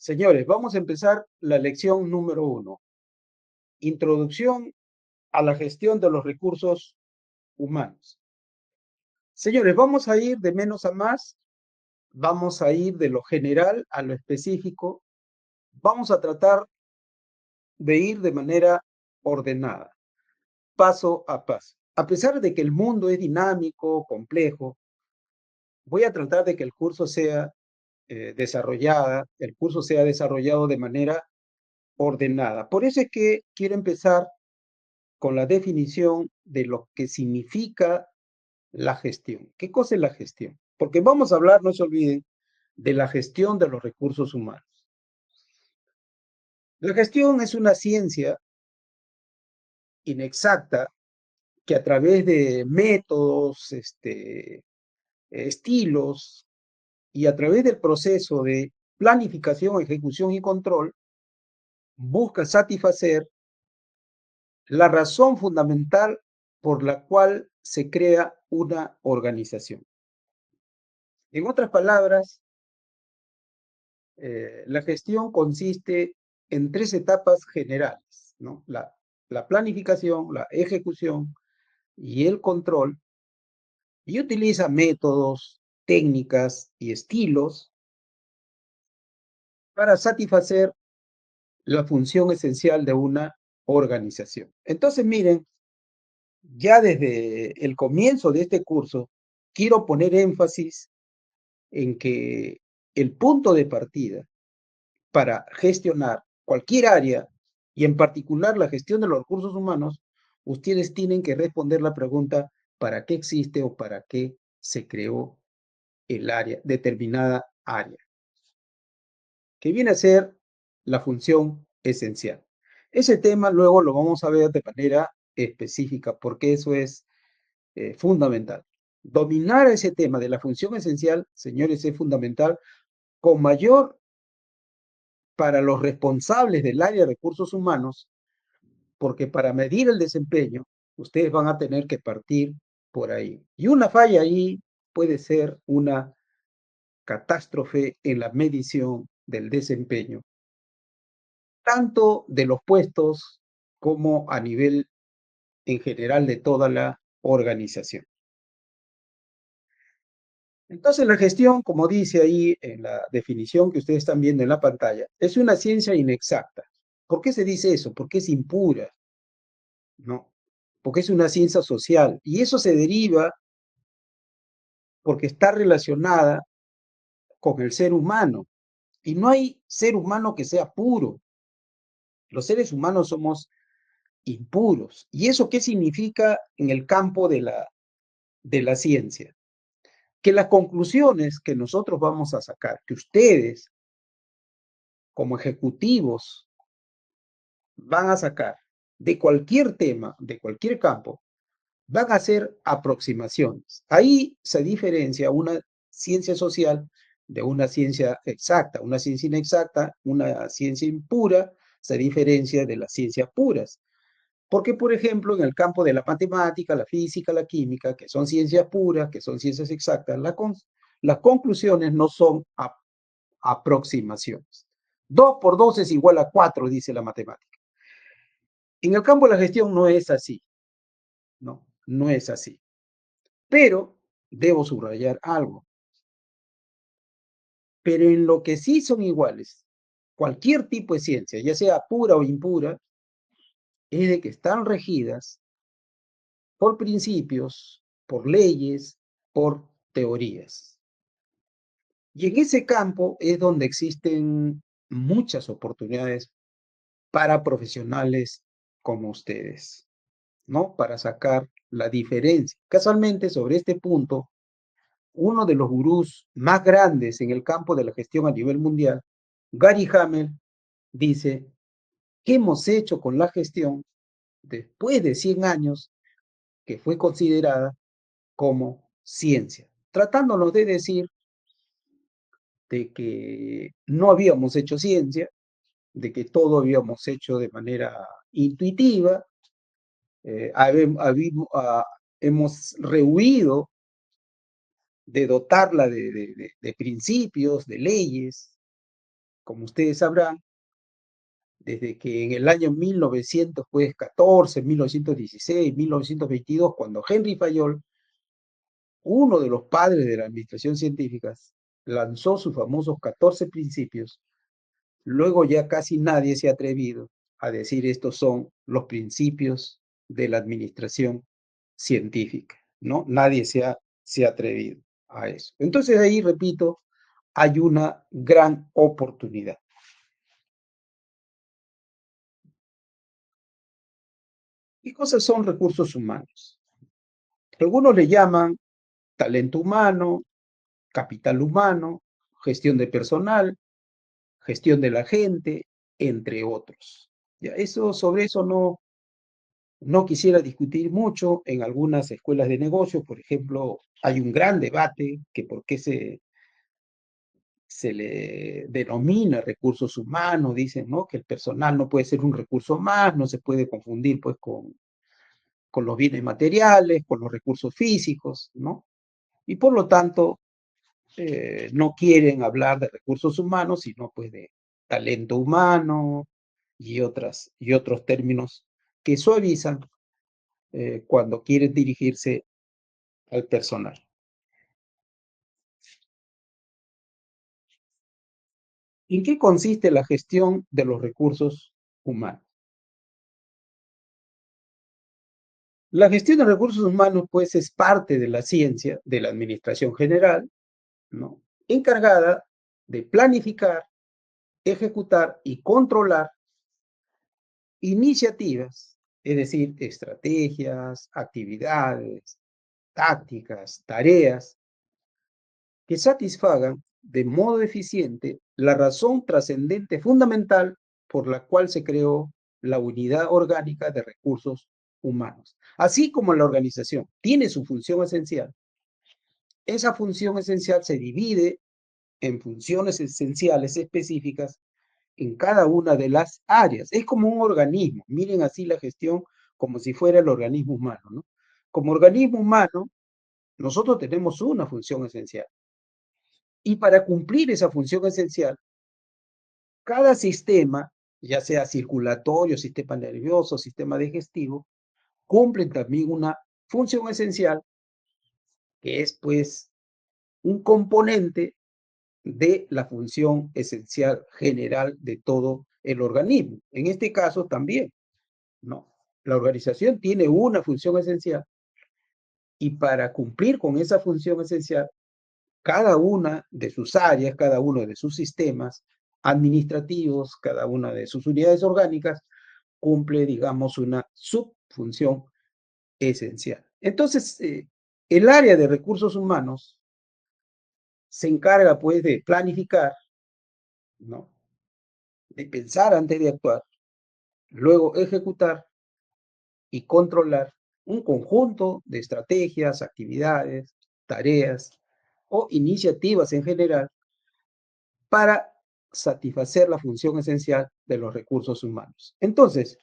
Señores, vamos a empezar la lección número 1. Introducción a la gestión de los recursos humanos. Señores, vamos a ir de menos a más, vamos a ir de lo general a lo específico, vamos a tratar de ir de manera ordenada, paso a paso. A pesar de que el mundo es dinámico, complejo, voy a tratar de que el curso sea el curso sea desarrollado de manera ordenada. Por eso es que quiero empezar con la definición de lo que significa la gestión. ¿Qué cosa es la gestión? Porque vamos a hablar, no se olviden, de la gestión de los recursos humanos. La gestión es una ciencia inexacta que a través de métodos, estilos y a través del proceso de planificación, ejecución y control, busca satisfacer la razón fundamental por la cual se crea una organización. En otras palabras, la gestión consiste en 3 etapas generales, ¿no? La planificación, la ejecución y el control, y utiliza métodos, técnicas y estilos para satisfacer la función esencial de una organización. Entonces, miren, ya desde el comienzo de este curso, quiero poner énfasis en que el punto de partida para gestionar cualquier área y en particular la gestión de los recursos humanos, ustedes tienen que responder la pregunta ¿para qué existe o para qué se creó el área, determinada área? Que viene a ser la función esencial. Ese tema luego lo vamos a ver de manera específica porque eso es fundamental. Dominar ese tema de la función esencial, señores, es fundamental con mayor para los responsables del área de recursos humanos, porque para medir el desempeño, ustedes van a tener que partir por ahí. Y una falla ahí puede ser una catástrofe en la medición del desempeño, tanto de los puestos como a nivel en general de toda la organización. Entonces, la gestión, como dice ahí en la definición que ustedes están viendo en la pantalla, es una ciencia inexacta. ¿Por qué se dice eso? Porque es impura, ¿no? Porque es una ciencia social y eso se deriva porque está relacionada con el ser humano y no hay ser humano que sea puro. Los seres humanos somos impuros. ¿Y eso qué significa en el campo de la ciencia? Que las conclusiones que nosotros vamos a sacar, que ustedes como ejecutivos van a sacar de cualquier tema, de cualquier campo, van a ser aproximaciones. Ahí se diferencia una ciencia social de una ciencia exacta. Una ciencia inexacta, una ciencia impura, se diferencia de las ciencias puras. Porque, por ejemplo, en el campo de la matemática, la física, la química, que son ciencias puras, que son ciencias exactas, las conclusiones no son aproximaciones. 2 por 2 es igual a 4, dice la matemática. En el campo de la gestión no es así, no, no es así. Pero debo subrayar algo. Pero en lo que sí son iguales, cualquier tipo de ciencia, ya sea pura o impura, es de que están regidas por principios, por leyes, por teorías. Y en ese campo es donde existen muchas oportunidades para profesionales como ustedes, ¿no? Para sacar la diferencia. Casualmente, sobre este punto, uno de los gurús más grandes en el campo de la gestión a nivel mundial, Gary Hamel, dice, ¿qué hemos hecho con la gestión después de 100 años que fue considerada como ciencia? Tratándonos de decir de que no habíamos hecho ciencia, de que todo habíamos hecho de manera intuitiva, hemos rehuido de dotarla de principios, de leyes, como ustedes sabrán, desde que en el año 1914, 1916, 1922, cuando Henry Fayol, uno de los padres de la administración científica, lanzó sus famosos 14 principios, luego ya casi nadie se ha atrevido a decir estos son los principios de la administración científica, ¿no? Nadie se ha atrevido a eso. Entonces ahí, repito, hay una gran oportunidad. ¿Qué cosas son recursos humanos? Algunos le llaman talento humano, capital humano, gestión de personal, gestión de la gente, entre otros. Ya, sobre eso no quisiera discutir mucho. En algunas escuelas de negocios, por ejemplo, hay un gran debate que por qué se le denomina recursos humanos, dicen, ¿no? Que el personal no puede ser un recurso más, no se puede confundir pues con los bienes materiales, con los recursos físicos, ¿no? Y por lo tanto, no quieren hablar de recursos humanos, sino pues de talento humano y otros términos que suavizan cuando quieren dirigirse al personal. ¿En qué consiste la gestión de los recursos humanos? La gestión de recursos humanos, pues, es parte de la ciencia de la administración general, ¿no? Encargada de planificar, ejecutar y controlar iniciativas, es decir, estrategias, actividades, tácticas, tareas que satisfagan de modo eficiente la razón trascendente fundamental por la cual se creó la unidad orgánica de recursos humanos. Así como la organización tiene su función esencial, esa función esencial se divide en funciones esenciales específicas en cada una de las áreas. Es como un organismo. Miren así la gestión como si fuera el organismo humano, ¿no? Como organismo humano, nosotros tenemos una función esencial. Y para cumplir esa función esencial, cada sistema, ya sea circulatorio, sistema nervioso, sistema digestivo, cumplen también una función esencial que es pues un componente de la función esencial general de todo el organismo. En este caso también, ¿no? La organización tiene una función esencial y para cumplir con esa función esencial, cada una de sus áreas, cada uno de sus sistemas administrativos, cada una de sus unidades orgánicas, cumple, digamos, una subfunción esencial. Entonces, el área de recursos humanos se encarga, pues, de planificar, ¿no? De pensar antes de actuar, luego ejecutar y controlar un conjunto de estrategias, actividades, tareas o iniciativas en general para satisfacer la función esencial de los recursos humanos. Entonces,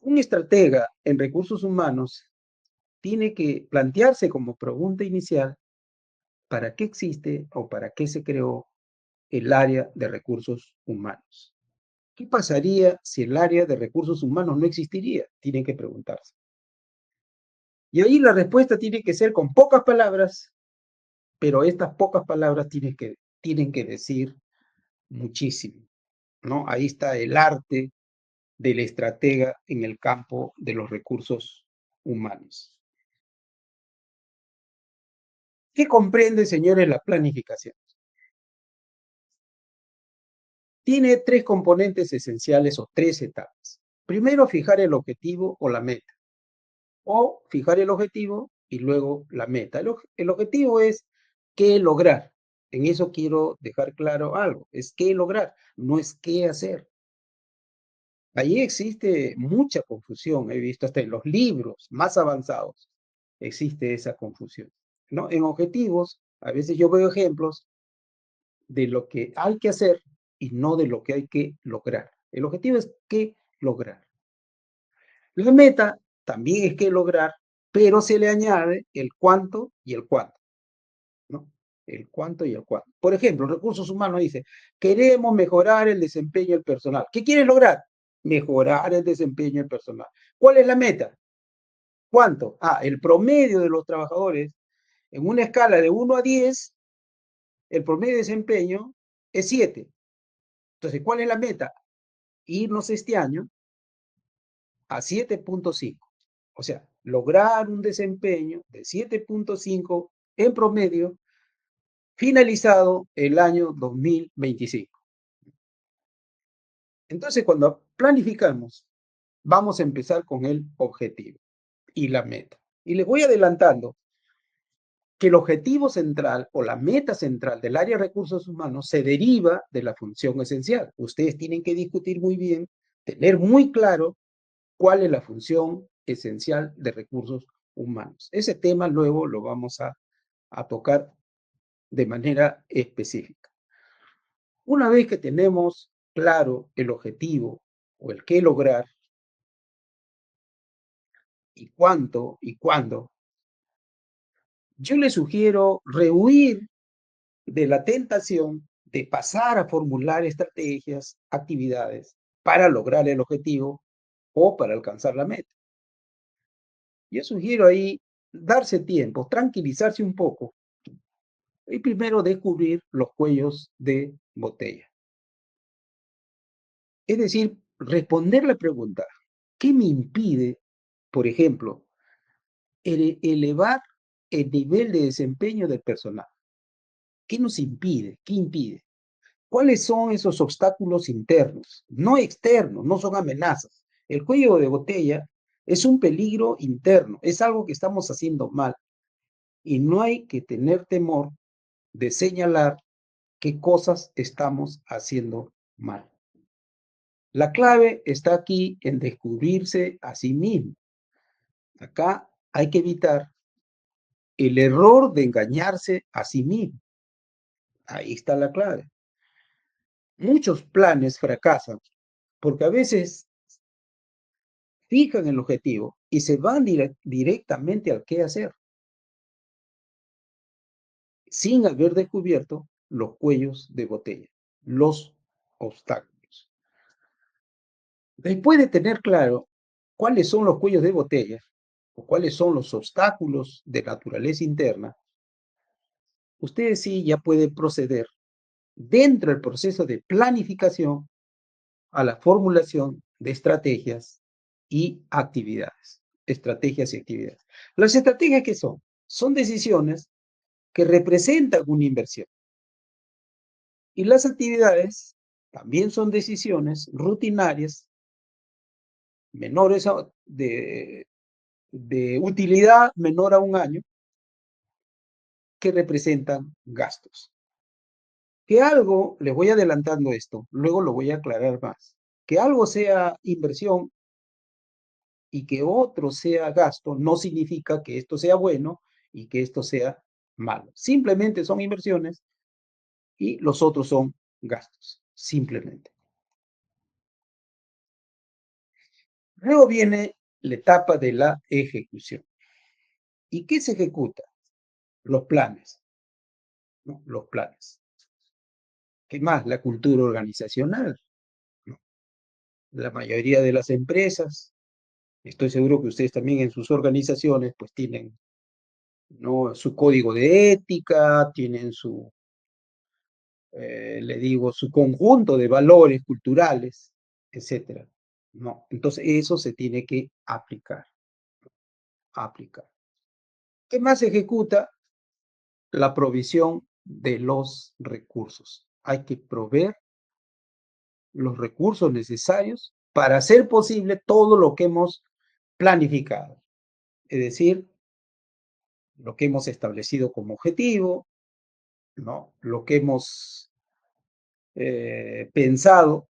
un estratega en recursos humanos tiene que plantearse como pregunta inicial para qué existe o para qué se creó el área de recursos humanos. ¿Qué pasaría si el área de recursos humanos no existiría? Tienen que preguntarse. Y ahí la respuesta tiene que ser con pocas palabras, pero estas pocas palabras tienen que decir muchísimo, ¿no? Ahí está el arte del estratega en el campo de los recursos humanos. ¿Qué comprende, señores, la planificación? Tiene tres componentes esenciales o tres etapas. Primero, fijar el objetivo o la meta. O fijar el objetivo y luego la meta. El objetivo es qué lograr. En eso quiero dejar claro algo. Es qué lograr, no es qué hacer. Ahí existe mucha confusión. He visto hasta en los libros más avanzados. Existe esa confusión, ¿no? En objetivos, a veces yo veo ejemplos de lo que hay que hacer y no de lo que hay que lograr. El objetivo es qué lograr. La meta también es qué lograr, pero se le añade el cuánto y el cuándo, ¿no? el cuánto y el cuándo. Por ejemplo, recursos humanos dice, queremos mejorar el desempeño del personal. ¿Qué quieres lograr? Mejorar el desempeño del personal. ¿Cuál es la meta? ¿Cuánto? El promedio de los trabajadores en una escala de 1 a 10, el promedio de desempeño es 7. Entonces, ¿cuál es la meta? Irnos este año a 7.5. O sea, lograr un desempeño de 7.5 en promedio finalizado el año 2025. Entonces, cuando planificamos, vamos a empezar con el objetivo y la meta. Y les voy adelantando que el objetivo central o la meta central del área de recursos humanos se deriva de la función esencial. Ustedes tienen que discutir muy bien, tener muy claro cuál es la función esencial de recursos humanos. Ese tema luego lo vamos a tocar de manera específica. Una vez que tenemos claro el objetivo o el qué lograr y cuánto y cuándo, yo les sugiero rehuir de la tentación de pasar a formular estrategias, actividades para lograr el objetivo o para alcanzar la meta. Yo sugiero ahí darse tiempo, tranquilizarse un poco y primero descubrir los cuellos de botella. Es decir, responder la pregunta, ¿qué me impide, por ejemplo, elevar el nivel de desempeño del personal? ¿Qué nos impide? ¿Qué impide? ¿Cuáles son esos obstáculos internos? No externos, no son amenazas. El cuello de botella es un peligro interno, es algo que estamos haciendo mal y no hay que tener temor de señalar qué cosas estamos haciendo mal. La clave está aquí en descubrirse a sí mismo. Acá hay que evitar el error de engañarse a sí mismo. Ahí está la clave. Muchos planes fracasan porque a veces fijan el objetivo y se van directamente al qué hacer, sin haber descubierto los cuellos de botella, los obstáculos. Después de tener claro cuáles son los cuellos de botella o cuáles son los obstáculos de naturaleza interna, ustedes sí ya pueden proceder dentro del proceso de planificación a la formulación de estrategias y actividades. Estrategias y actividades. Las estrategias, ¿qué son? Son decisiones que representan una inversión. Y las actividades también son decisiones rutinarias, menores de utilidad menor a un año, que representan gastos. Que algo, les voy adelantando esto, luego lo voy a aclarar más. Que algo sea inversión y que otro sea gasto no significa que esto sea bueno y que esto sea malo. Simplemente son inversiones y los otros son gastos, simplemente. Luego viene la etapa de la ejecución. ¿Y qué se ejecuta? Los planes, ¿no? Los planes. ¿Qué más? La cultura organizacional, ¿no? La mayoría de las empresas, estoy seguro que ustedes también en sus organizaciones pues tienen, ¿no?, su código de ética, tienen le digo, su conjunto de valores culturales, etcétera. No, entonces eso se tiene que aplicar, aplicar. ¿Qué más se ejecuta? La provisión de los recursos. Hay que proveer los recursos necesarios para hacer posible todo lo que hemos planificado. Es decir, lo que hemos establecido como objetivo, ¿no? Lo que hemos pensado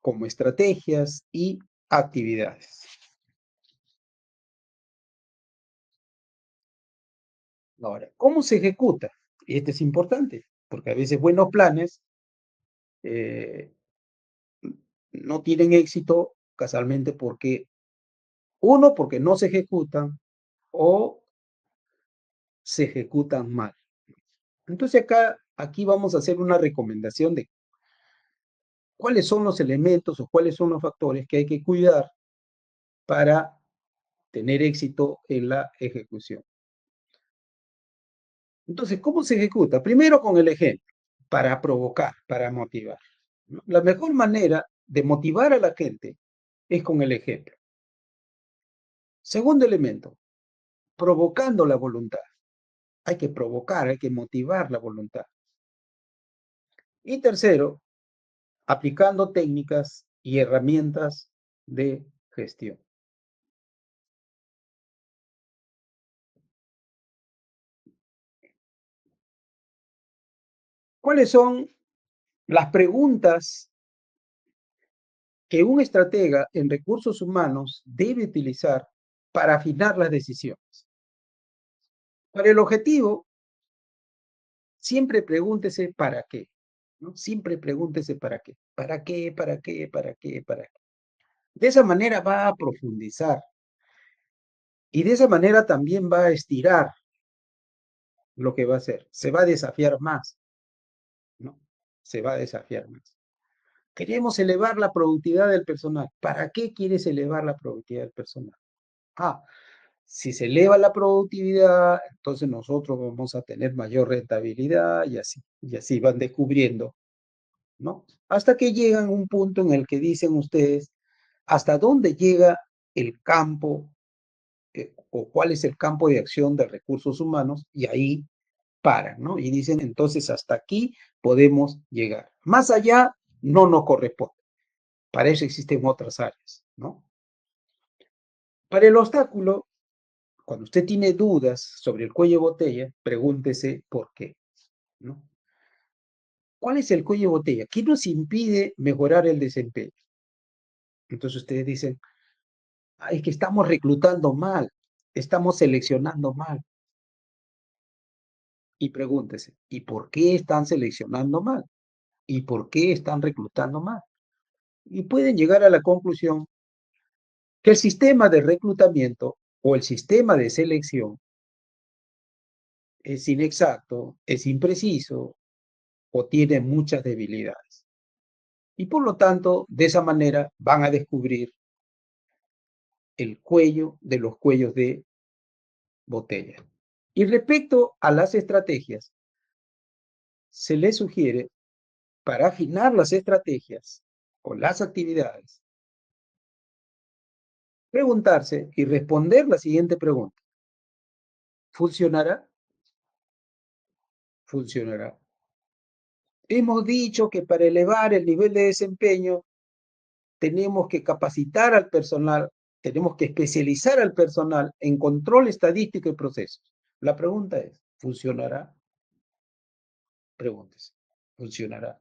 como estrategias y actividades. Ahora, ¿cómo se ejecuta? Y esto es importante, porque a veces buenos planes eh, no tienen éxito casualmente porque, uno, porque no se ejecutan o se ejecutan mal. Entonces aquí vamos a hacer una recomendación de cuáles son los elementos o cuáles son los factores que hay que cuidar para tener éxito en la ejecución. Entonces, ¿cómo se ejecuta? Primero con el ejemplo, para provocar, para motivar, ¿no? La mejor manera de motivar a la gente es con el ejemplo. Segundo elemento, provocando la voluntad. Hay que provocar, hay que motivar la voluntad. Y tercero, aplicando técnicas y herramientas de gestión. ¿Cuáles son las preguntas que un estratega en recursos humanos debe utilizar para afinar las decisiones? Para el objetivo, siempre pregúntese para qué, ¿no? Siempre pregúntese para qué. ¿Para qué? ¿Para qué? ¿Para qué? ¿Para qué? De esa manera va a profundizar y de esa manera también va a estirar lo que va a hacer. Se va a desafiar más, ¿no? Se va a desafiar más. Queremos elevar la productividad del personal. ¿Para qué quieres elevar la productividad del personal? Ah, si se eleva la productividad, entonces nosotros vamos a tener mayor rentabilidad y así van descubriendo, ¿no? Hasta que llegan a un punto en el que dicen ustedes, ¿hasta dónde llega el campo o cuál es el campo de acción de recursos humanos? Y ahí paran, ¿no? Y dicen, entonces hasta aquí podemos llegar. Más allá no nos corresponde. Para eso existen otras áreas, ¿no? Para el obstáculo, cuando usted tiene dudas sobre el cuello de botella, pregúntese por qué, ¿no? ¿Cuál es el cuello de botella? ¿Qué nos impide mejorar el desempeño? Entonces ustedes dicen, "Ah, es que estamos reclutando mal, estamos seleccionando mal". Y pregúntese, ¿y por qué están seleccionando mal? ¿Y por qué están reclutando mal? Y pueden llegar a la conclusión que el sistema de reclutamiento o el sistema de selección es inexacto, es impreciso o tiene muchas debilidades. Y por lo tanto, de esa manera van a descubrir el cuello de los cuellos de botella. Y respecto a las estrategias, se les sugiere para afinar las estrategias o las actividades, preguntarse y responder la siguiente pregunta. ¿Funcionará? ¿Funcionará? Hemos dicho que para elevar el nivel de desempeño tenemos que capacitar al personal, tenemos que especializar al personal en control estadístico y procesos. La pregunta es, ¿funcionará? Pregúntese, ¿funcionará?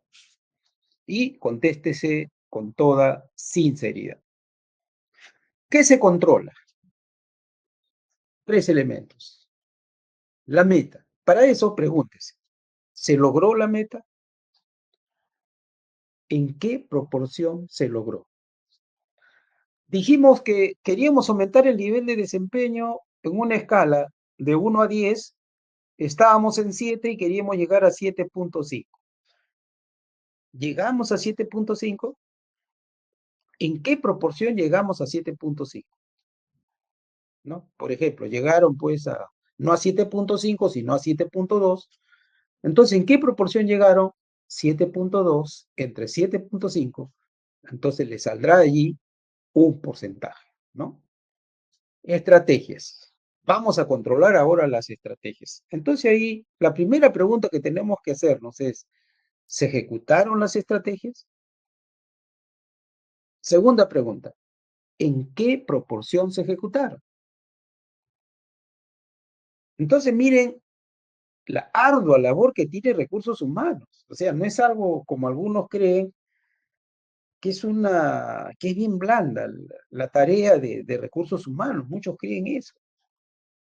Y contéstese con toda sinceridad. ¿Qué se controla? Tres elementos. La meta. Para eso, pregúntese, ¿se logró la meta? ¿En qué proporción se logró? Dijimos que queríamos aumentar el nivel de desempeño en una escala de 1 a 10. Estábamos en 7 y queríamos llegar a 7.5. ¿Llegamos a 7.5? ¿En qué proporción llegamos a 7.5? ¿No? Por ejemplo, llegaron pues no a 7.5, sino a 7.2. Entonces, ¿en qué proporción llegaron? 7.2 entre 7.5. Entonces, le saldrá allí un porcentaje, ¿no? Estrategias. Vamos a controlar ahora las estrategias. Entonces, ahí la primera pregunta que tenemos que hacernos es, ¿se ejecutaron las estrategias? Segunda pregunta, ¿en qué proporción se ejecutaron? Entonces, miren la ardua labor que tiene recursos humanos. O sea, no es algo como algunos creen que es bien blanda la tarea de recursos humanos. Muchos creen eso.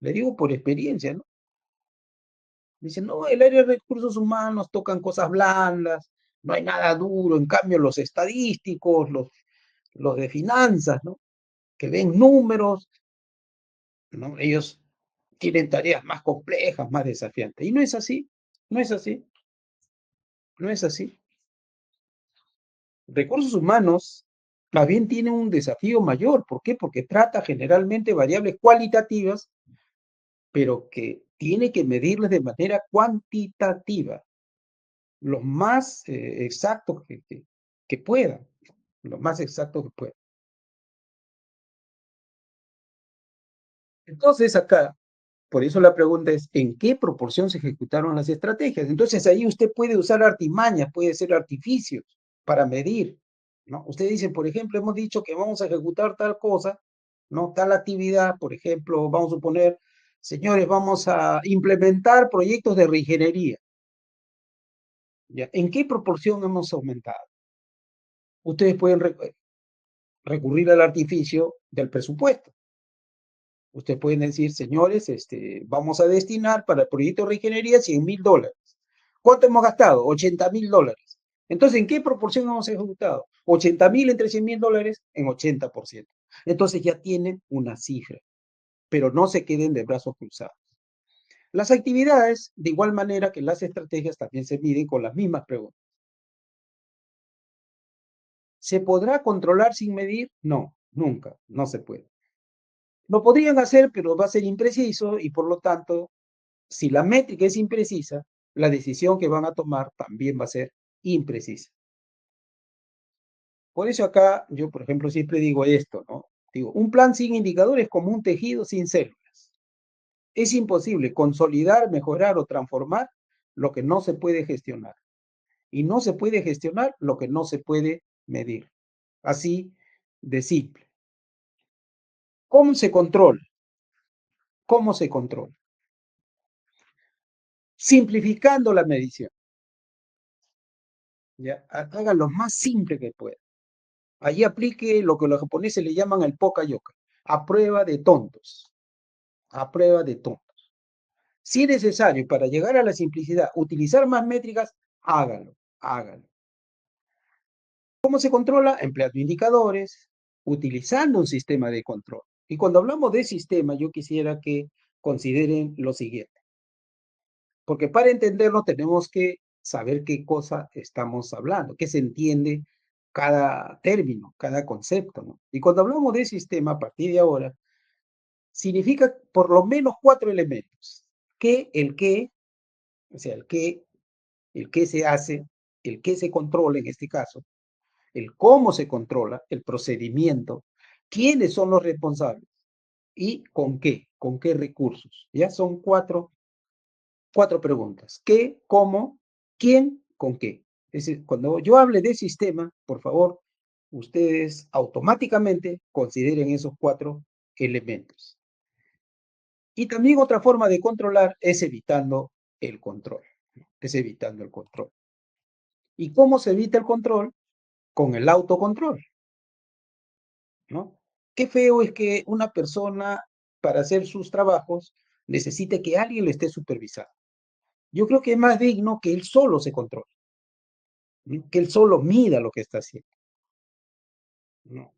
Le digo por experiencia, ¿no? Dicen, no, el área de recursos humanos tocan cosas blandas, no hay nada duro. En cambio, los estadísticos, los de finanzas, ¿no? Que ven números, ¿no? Ellos tienen tareas más complejas, más desafiantes. Y no es así. No es así, no es así. Recursos humanos más bien tienen un desafío mayor. ¿Por qué? Porque trata generalmente variables cualitativas, pero que tiene que medirlas de manera cuantitativa, lo más exacto que pueda, lo más exacto que pueda. Entonces, acá, por eso la pregunta es, ¿en qué proporción se ejecutaron las estrategias? Entonces, ahí usted puede usar artimañas, puede ser artificios para medir, ¿no? Usted dice, por ejemplo, hemos dicho que vamos a ejecutar tal cosa, ¿no? Tal actividad, por ejemplo, vamos a suponer, señores, vamos a implementar proyectos de reingeniería, ¿ya? ¿En qué proporción hemos aumentado? Ustedes pueden recurrir al artificio del presupuesto. Ustedes pueden decir, señores, vamos a destinar para el proyecto de reingeniería $100.000. ¿Cuánto hemos gastado? $80.000. Entonces, ¿en qué proporción hemos ejecutado? 80.000 entre $100.000 en 80%. Entonces ya tienen una cifra, pero no se queden de brazos cruzados. Las actividades, de igual manera que las estrategias, también se miden con las mismas preguntas. ¿Se podrá controlar sin medir? No, nunca, no se puede. Lo podrían hacer, pero va a ser impreciso y por lo tanto, si la métrica es imprecisa, la decisión que van a tomar también va a ser imprecisa. Por eso acá yo, por ejemplo, siempre digo esto, ¿no? Digo, un plan sin indicadores es como un tejido sin células. Es imposible consolidar, mejorar o transformar lo que no se puede gestionar. Y no se puede gestionar lo que no se puede medir. Así de simple. ¿Cómo se controla? ¿Cómo se controla? Simplificando la medición. ¿Ya? Haga lo más simple que pueda. Allí aplique lo que los japoneses le llaman el poka-yoke, a prueba de tontos, a prueba de tontos. Si es necesario para llegar a la simplicidad utilizar más métricas, hágalo, hágalo. ¿Cómo se controla? Empleando indicadores, utilizando un sistema de control. Y cuando hablamos de sistema, yo quisiera que consideren lo siguiente, porque para entenderlo tenemos que saber qué cosa estamos hablando, qué se entiende cada término, cada concepto, ¿no? Y cuando hablamos de sistema, a partir de ahora, significa por lo menos cuatro elementos. Qué, o sea, el qué se hace, el qué se controla en este caso, el cómo se controla, el procedimiento, quiénes son los responsables y con qué recursos. Ya son cuatro preguntas. ¿Qué, cómo, quién, con qué? Es decir, cuando yo hable de sistema, por favor, ustedes automáticamente consideren esos cuatro elementos. Y también otra forma de controlar es evitando el control, ¿no? Es evitando el control. ¿Y cómo se evita el control? Con el autocontrol, ¿no? Qué feo es que una persona, para hacer sus trabajos, necesite que alguien le esté supervisando. Yo creo que es más digno que él solo se controle, ¿no? Que él solo mida lo que está haciendo, ¿no?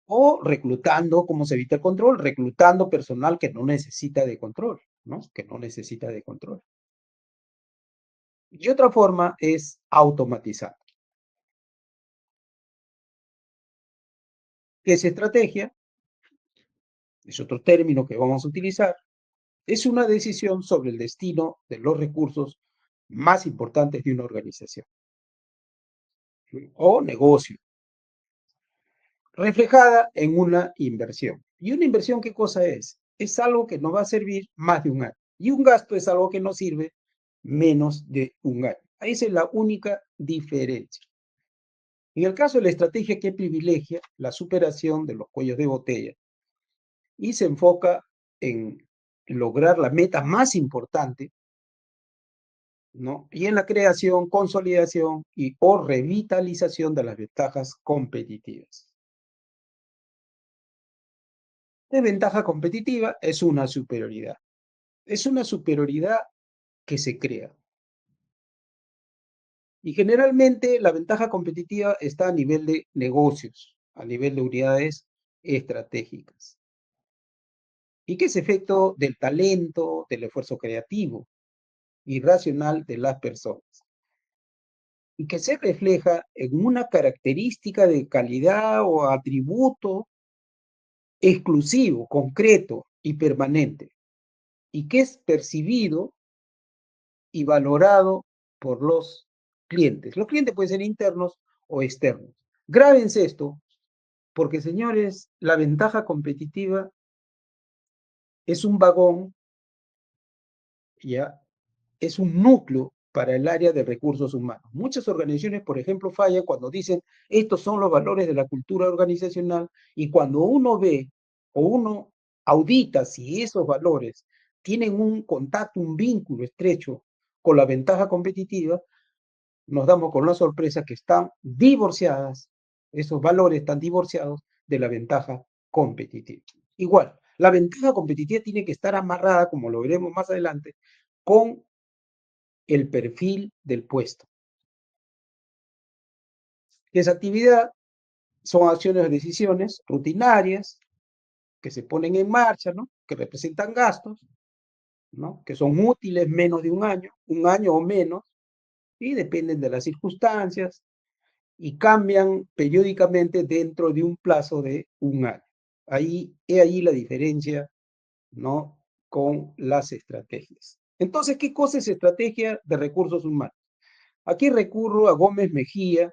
O reclutando, ¿cómo se evita el control? Reclutando personal que no necesita de control, ¿no? Que no necesita de control. Y otra forma es automatizar. ¿Qué es estrategia? Es otro término que vamos a utilizar. Es una decisión sobre el destino de los recursos más importantes de una organización o negocio, reflejada en una inversión. ¿Y una inversión qué cosa es? Es algo que nos va a servir más de un año. Y un gasto es algo que nos sirve menos de un año. Esa es la única diferencia. En el caso de la estrategia que privilegia la superación de los cuellos de botella y se enfoca en lograr la meta más importante, ¿no? Y en la creación, consolidación y o revitalización de las ventajas competitivas. La ventaja competitiva es una superioridad. Es una superioridad que se crea. Y generalmente la ventaja competitiva está a nivel de negocios, a nivel de unidades estratégicas. ¿Y qué es efecto del talento, del esfuerzo creativo? y racional de las personas, y que se refleja en una característica de calidad o atributo exclusivo, concreto y permanente, y que es percibido y valorado por los clientes. Los clientes pueden ser internos o externos. Grábense esto, porque señores, la ventaja competitiva es un vagón, ya, es un núcleo para el área de recursos humanos. Muchas organizaciones, por ejemplo, fallan cuando dicen estos son los valores de la cultura organizacional, y cuando uno ve o uno audita si esos valores tienen un contacto, un vínculo estrecho con la ventaja competitiva, nos damos con la sorpresa que están divorciadas, esos valores están divorciados de la ventaja competitiva. Igual, la ventaja competitiva tiene que estar amarrada, como lo veremos más adelante, con el perfil del puesto. Esa actividad son acciones o decisiones rutinarias que se ponen en marcha, ¿no? Que representan gastos, ¿no? Que son útiles menos de un año o menos, y dependen de las circunstancias, y cambian periódicamente dentro de un plazo de un año. Ahí la diferencia, ¿no? Con las estrategias. Entonces, ¿qué cosa es estrategia de recursos humanos? Aquí recurro a Gómez Mejía,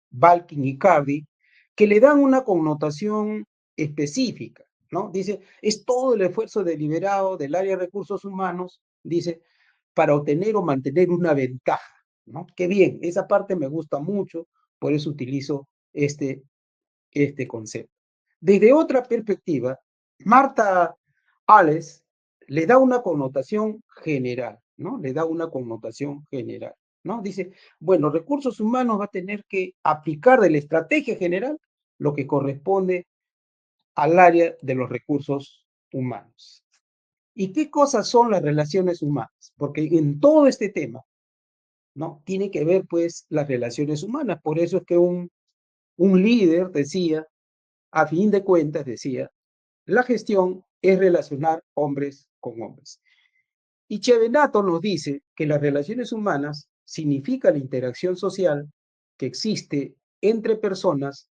Balkin y Cardi, que le dan una connotación específica, ¿no? Dice, es todo el esfuerzo deliberado del área de recursos humanos, dice, para obtener o mantener una ventaja, ¿no? Qué bien, esa parte me gusta mucho, por eso utilizo este concepto. Desde otra perspectiva, Marta Alles le da una connotación general, ¿no? Le da una connotación general, ¿no? Dice, bueno, recursos humanos va a tener que aplicar de la estrategia general lo que corresponde al área de los recursos humanos. ¿Y qué cosas son las relaciones humanas? Porque en todo este tema, ¿no? Tiene que ver, pues, las relaciones humanas. Por eso es que un líder decía, a fin de cuentas, decía, la gestión es relacionar hombres con hombres. Y Chevenato nos dice que las relaciones humanas significa la interacción social que existe entre personas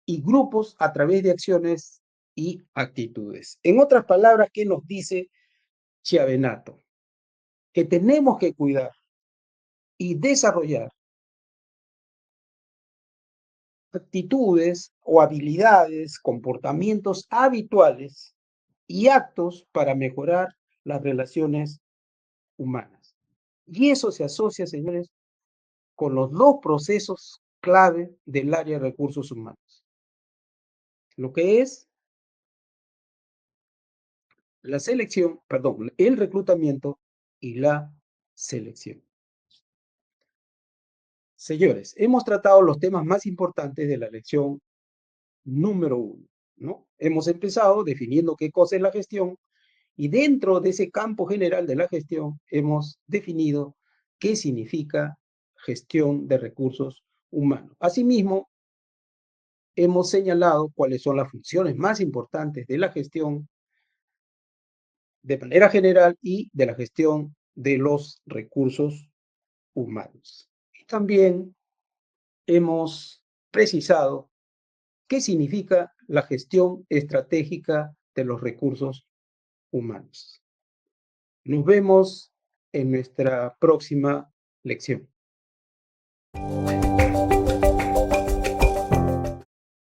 y grupos a través de acciones y actitudes. En otras palabras, ¿qué nos dice Chiavenato? Que tenemos que cuidar y desarrollar actitudes o habilidades, comportamientos habituales y actos para mejorar las relaciones humanas. Y eso se asocia, señores, con los dos procesos clave del área de recursos humanos, lo que es la selección, perdón, el reclutamiento y la selección. Señores, hemos tratado los temas más importantes de la lección número 1, ¿no? Hemos empezado definiendo qué cosa es la gestión, y dentro de ese campo general de la gestión hemos definido qué significa gestión de recursos humanos. Asimismo, hemos señalado cuáles son las funciones más importantes de la gestión de manera general y de la gestión de los recursos humanos. Y también hemos precisado qué significa la gestión estratégica de los recursos humanos. Nos vemos en nuestra próxima lección.